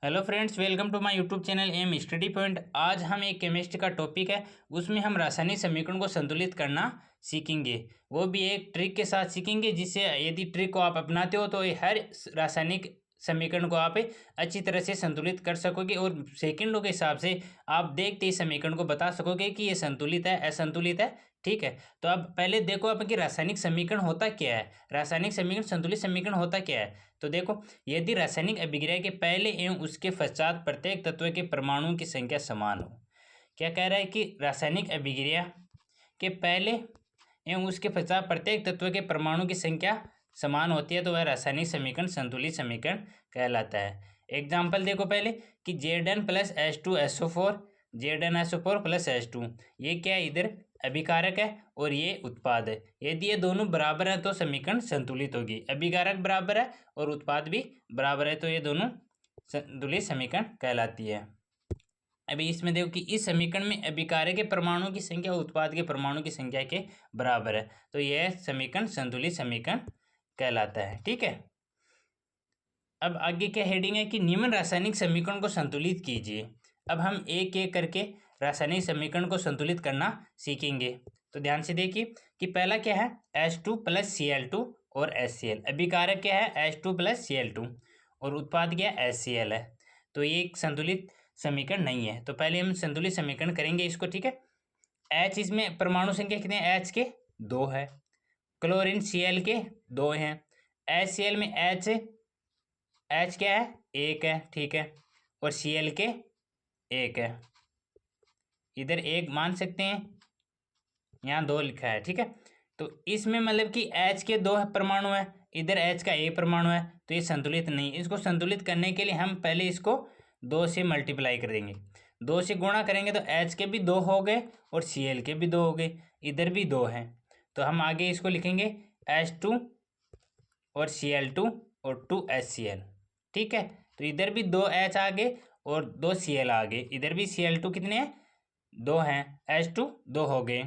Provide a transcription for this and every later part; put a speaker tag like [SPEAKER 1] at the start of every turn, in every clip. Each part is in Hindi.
[SPEAKER 1] Hello friends, welcome to my YouTube channel M study point. आज हम एक केमिस्ट्री का टॉपिक है, उसमें हम रासायनिक समीकरण को संतुलित करना सीखेंगे। वो भी एक ट्रिक के साथ सीखेंगे, जिससे यदि ट्रिक को आप अपनाते हो तो ये हर रासायनिक समीकरण को आप अच्छी तरह से संतुलित कर सकोगे और सेकंडों के हिसाब से आप देखते ही समीकरण को बता सकोगे कि ये संतुलित है, असंतुलित है। ठीक है, तो अब पहले देखो आप कि रासायनिक समीकरण होता क्या है। रासायनिक समीकरण, संतुलित समीकरण होता क्या है। तो देखो, यदि रासायनिक अभिक्रिया के पहले एवं उसके पश्चात प्रत्येक तत्व के परमाणुओं की संख्या समान हो। क्या कह रहा है कि रासायनिक अभिक्रिया के पहले एवं उसके पश्चात प्रत्येक तत्व के परमाणु की संख्या समान होती है तो वह रासायनिक समीकरण संतुलित समीकरण कहलाता है। एग्जाम्पल देखो पहले कि Zn plus H2SO4, Zn SO4 plus H2, ये क्या है, इधर अभिकारक है और ये उत्पाद है। यदि ये दोनों बराबर है तो समीकरण संतुलित होगी। अभिकारक बराबर है और उत्पाद भी बराबर है तो ये दोनों संतुलित समीकरण कहलाती है। अभी इसमें देखो कि इस समीकरण में अभिकारक के परमाणु की संख्या उत्पाद के परमाणु की संख्या के बराबर है तो यह समीकरण संतुलित समीकरण कहलाता है। ठीक है, अब आगे क्या हेडिंग है कि निम्न रासायनिक समीकरण को संतुलित कीजिए। अब हम एक एक करके रासायनिक समीकरण को संतुलित करना सीखेंगे। तो ध्यान से देखिए कि पहला क्या है, H2 प्लस Cl2 और HCl। अभिकारक क्या है, H2 प्लस Cl2 और उत्पाद क्या है, HCl है। तो ये एक संतुलित समीकरण नहीं है। तो पहले हम संतुलित समीकरण करेंगे इसको। ठीक है, H, इसमें परमाणु संख्या कितने हैं, H के 2 है। क्लोरीन Cl के 2 हैं। HCl में H क्या है, 1 है। ठीक है, और Cl के 1 है। इधर 1 मान सकते हैं, यहाँ 2 लिखा है। ठीक है, तो इसमें मतलब कि H के 2 परमाणु है, इधर H का 1 परमाणु है तो ये संतुलित नहीं। इसको संतुलित करने के लिए हम पहले इसको 2 से मल्टीप्लाई कर देंगे, 2 से गुणा करेंगे तो H के भी 2 हो गए और Cl के भी 2 हो गए, इधर भी 2 हैं। तो हम आगे इसको लिखेंगे H2 और Cl2 और 2HCl। ठीक है, तो इधर भी 2H आ गए और 2Cl आ गए, इधर भी Cl2 कितने हैं, 2 हैं, H2 2 हो गए।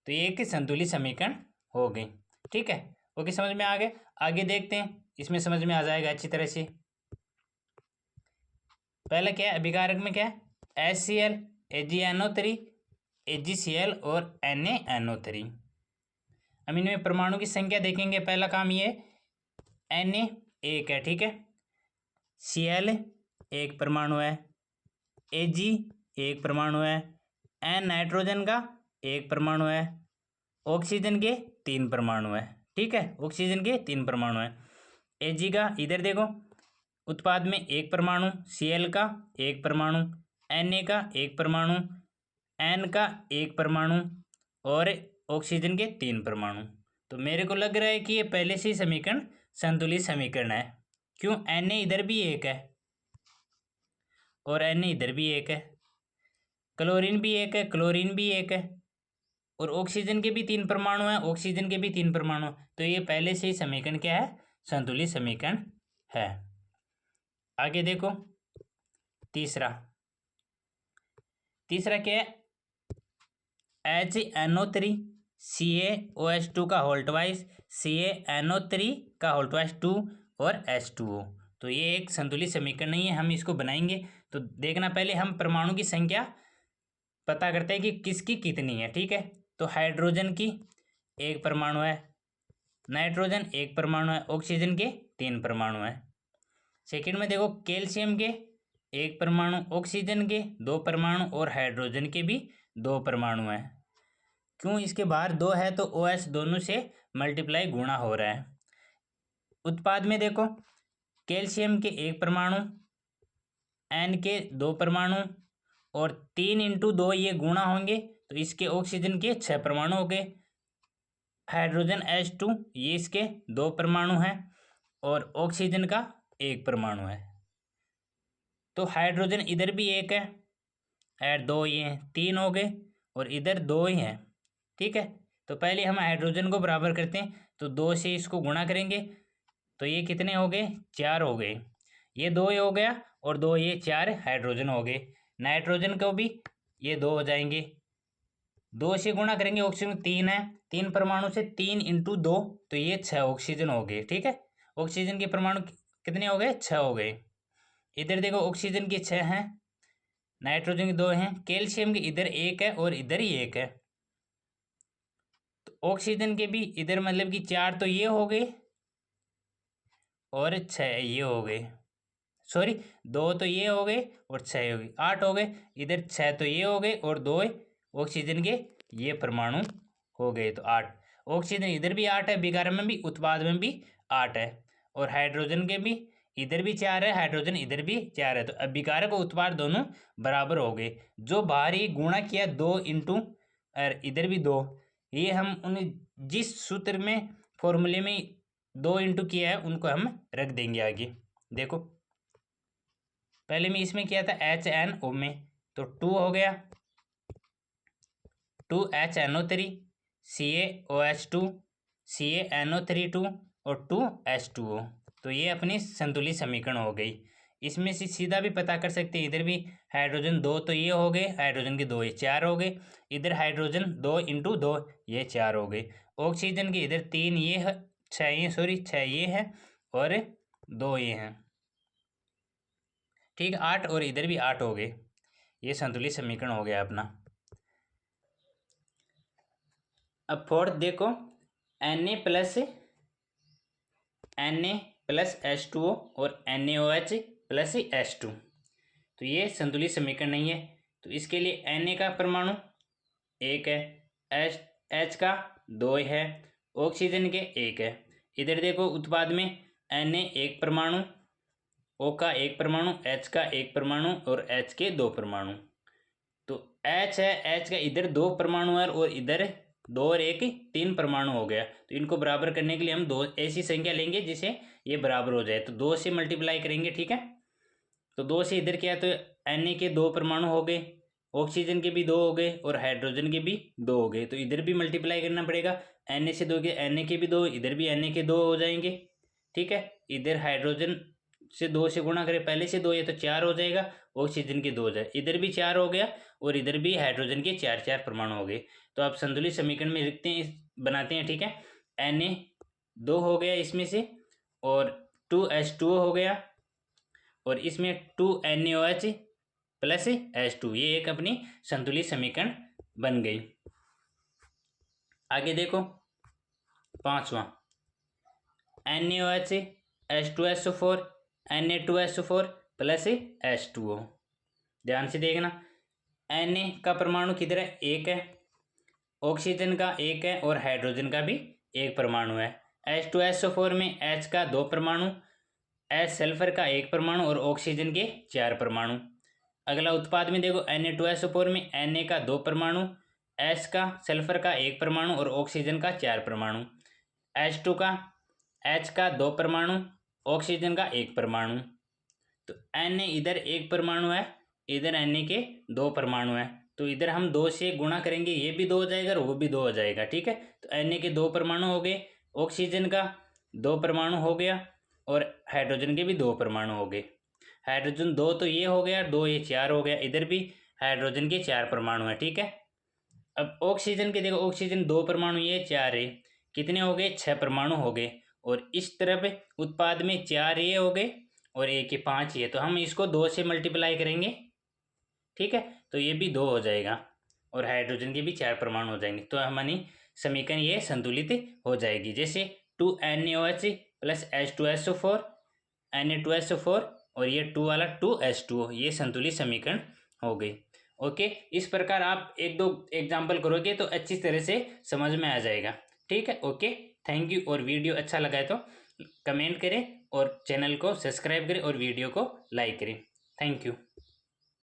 [SPEAKER 1] तो ये एक संतुलित समीकरण हो गई। ठीक है, ओके, समझ में आ गए। आगे देखते हैं, इसमें समझ में आ जाएगा अच्छी तरह से। पहला क्या है, अभिकारक में क्या है, HCl, AgNO3, AgCl और NaNO3। हम इनमें परमाणु की संख्या देखेंगे। पहला काम ये Na 1 है। ठीक है, Cl 1 परमाणु है, Ag 1 परमाणु है, N नाइट्रोजन का 1 परमाणु है, ऑक्सीजन के 3 परमाणु है। ठीक है, ऑक्सीजन के 3 परमाणु है। Ag का इधर देखो, उत्पाद में 1 परमाणु, Cl का 1 परमाणु, Na का 1 परमाणु, N का 1 परमाणु और ऑक्सीजन के 3 परमाणु। तो मेरे को लग रहा है कि ये पहले से ही समीकरण संतुलित समीकरण है। क्यों, Na इधर भी 1 है और Na इधर भी 1 है, क्लोरीन भी 1 है, क्लोरीन भी 1 है और ऑक्सीजन के भी 3 परमाणु हैं, ऑक्सीजन के भी 3 परमाणु। तो ये पहले से ही समीकरण क्या है, संतुलित समीकरण है। आगे देखो, तीसरा क्या है, HNO3 CaOH2 का होल ट्वाइस, CaNO3 का होल ट्वाइस 2 और H2O। तो ये एक संतुलित समीकरण नहीं है, हम इसको बनाएंगे। तो देखना, पहले हम परमाणु की संख्या पता करते हैं कि किसकी कितनी है। ठीक है, तो हाइड्रोजन की 1 परमाणु है, नाइट्रोजन 1 परमाणु है, ऑक्सीजन के 3 परमाणु है। सेकंड में देखो, कैल्शियम के 1 परमाणु, ऑक्सीजन के 2 परमाणु और हाइड्रोजन के भी 2 परमाणु हैं। क्यों, इसके बाहर 2 है तो OH दोनों से मल्टीप्लाई गुणा हो रहा है। उत्पाद में देखो, कैल्शियम के 1 परमाणु, N के 2 परमाणु और 3 इंटू 2 ये गुणा होंगे तो इसके ऑक्सीजन के 6 परमाणु हो गए। हाइड्रोजन H2 ये इसके 2 परमाणु हैं और ऑक्सीजन का 1 परमाणु है। तो हाइड्रोजन इधर भी 1 है, ऐड 2 ये हैं, 3 हो गए और इधर 2 ही हैं। ठीक है, तो पहले हम हाइड्रोजन को बराबर करते हैं, तो 2 से इसको गुणा करेंगे तो ये कितने हो गए, 4 हो गए। ये 2 हो गया और 2 ये 4 हाइड्रोजन हो गए। नाइट्रोजन को भी ये 2 हो जाएंगे, 2 से गुणा करेंगे, ऑक्सीजन 3 है, 3 परमाणु से 3 इंटू 2 तो ये 6 ऑक्सीजन हो गए। ठीक है, ऑक्सीजन के परमाणु कितने हो गए, 6 हो गए। इधर देखो ऑक्सीजन के 6 हैं, नाइट्रोजन के 2 हैं, कैल्शियम के इधर 1 है और इधर ही 1 है। तो ऑक्सीजन के भी इधर मतलब कि 4 तो ये हो गए और 6 ये हो गए, सॉरी 2 तो ये हो गए और 6 हो गए, 8 हो गए। इधर 6 तो ये हो गए और 2 ऑक्सीजन के ये परमाणु हो गए, तो 8। ऑक्सीजन इधर भी 8 है, विकार में भी, उत्पाद में भी 8 है। और हाइड्रोजन के भी इधर भी 4 है, हाइड्रोजन इधर भी 4 है। तो अब विकारक और उत्पाद दोनों बराबर हो गए। जो बाहरी गुणा किया 2 इंटू और इधर भी 2, ये हम उन जिस सूत्र में फॉर्मूले में 2 इंटू किया है उनको हम रख देंगे आगे। देखो पहले में इसमें किया था HNO में, तो 2 हो गया, 2HNO3, CaOH2, CaNO32 और 2H2O। तो ये अपनी संतुलित समीकरण हो गई। इसमें से सीधा भी पता कर सकते हैं, इधर भी हाइड्रोजन 2 तो ये हो गए, हाइड्रोजन के 2 ये 4 हो गए। इधर हाइड्रोजन 2 इंटू 2 ये 4 हो गए। ऑक्सीजन के इधर 3 ये है, 6 ये, सॉरी 6 ये है और 2 ये हैं, ठीक, 8 और इधर भी 8 हो गए। ये संतुलित समीकरण हो गया अपना। अब फोर्थ देखो, Na प्लस H2O और NaOH प्लस H2। तो ये संतुलित समीकरण नहीं है। तो इसके लिए Na का परमाणु 1 है, H का 2 है, ऑक्सीजन के 1 है। इधर देखो उत्पाद में Na 1 परमाणु, O का 1 परमाणु, H का 1 परमाणु और H के 2 परमाणु। तो H है, H का इधर 2 परमाणु है और इधर 2 और 1 3 परमाणु हो गया। तो इनको बराबर करने के लिए हम 2 ऐसी संख्या लेंगे जिसे ये बराबर हो जाए। तो 2 से मल्टीप्लाई करेंगे, ठीक है। तो 2 से इधर क्या है, तो Na के 2 परमाणु हो गए, ऑक्सीजन के भी 2 हो गए और हाइड्रोजन के भी 2 हो गए। तो इधर भी मल्टीप्लाई करना पड़ेगा, Na से 2 के Na के भी 2, इधर भी Na के 2 हो जाएंगे, ठीक है। इधर हाइड्रोजन से 2 से गुणा करें, पहले से 2 ये तो 4 हो जाएगा, ऑक्सीजन के 2 हो जाए, इधर भी 4 हो गया और इधर भी हाइड्रोजन के 4 परमाणु हो गए। तो आप संतुलित समीकरण में लिखते हैं, बनाते हैं, ठीक है। Na 2 हो गया इसमें से और 2H2O हो गया और इसमें 2NaOH प्लस H2, ये एक अपनी संतुलित समीकरण बन गई। आगे देखो 5वां, NaOH H2SO4 Na2SO4 plus H2O। ध्यान से देखना, Na का परमाणु किधर है, 1 है, ऑक्सीजन का 1 है और हाइड्रोजन का भी 1 परमाणु है। H2SO4 में H का 2 परमाणु, H सल्फर का 1 परमाणु और ऑक्सीजन के 4 परमाणु। अगला उत्पाद में देखो, Na2SO4 में Na का 2 परमाणु, H का सल्फर का 1 परमाणु और ऑक्सीजन का 4 परमाणु। H2 का H का 2 परमाणु, ऑक्सीजन का 1 परमाणु। तो Na इधर 1 परमाणु है, इधर Na के 2 परमाणु है। तो इधर हम 2 से गुणा करेंगे, ये भी 2 हो जाएगा और वो भी 2 हो जाएगा, ठीक है। तो Na के 2 परमाणु हो गए, ऑक्सीजन का 2 परमाणु हो गया और हाइड्रोजन के भी 2 परमाणु हो गए। हाइड्रोजन 2 तो ये हो गया, 2 ये 4 हो गया, इधर भी हाइड्रोजन के 4 परमाणु है, ठीक है। अब ऑक्सीजन के देखो, ऑक्सीजन 2 परमाणु ये 4 है, कितने हो गए, 6 परमाणु हो गए। और इस तरफ उत्पाद में 4 ये हो गए और 1 के 5 ये, तो हम इसको 2 से मल्टीप्लाई करेंगे, ठीक है। तो ये भी 2 हो जाएगा और हाइड्रोजन के भी 4 परमाणु हो जाएंगे। तो हमारी समीकरण ये संतुलित हो जाएगी। जैसे 2NaOH प्लस H2SO4 Na2SO4 और ये 2 वाला 2H2O, ये संतुलित समीकरण हो गई। ओके, इस प्रकार आप 1-2 एग्जाम्पल करोगे तो अच्छी तरह से समझ में आ जाएगा, ठीक है। Okay, thank you. और वीडियो अच्छा लगा है तो कमेंट करें और चैनल को सब्सक्राइब करें और वीडियो को लाइक करें। Thank you.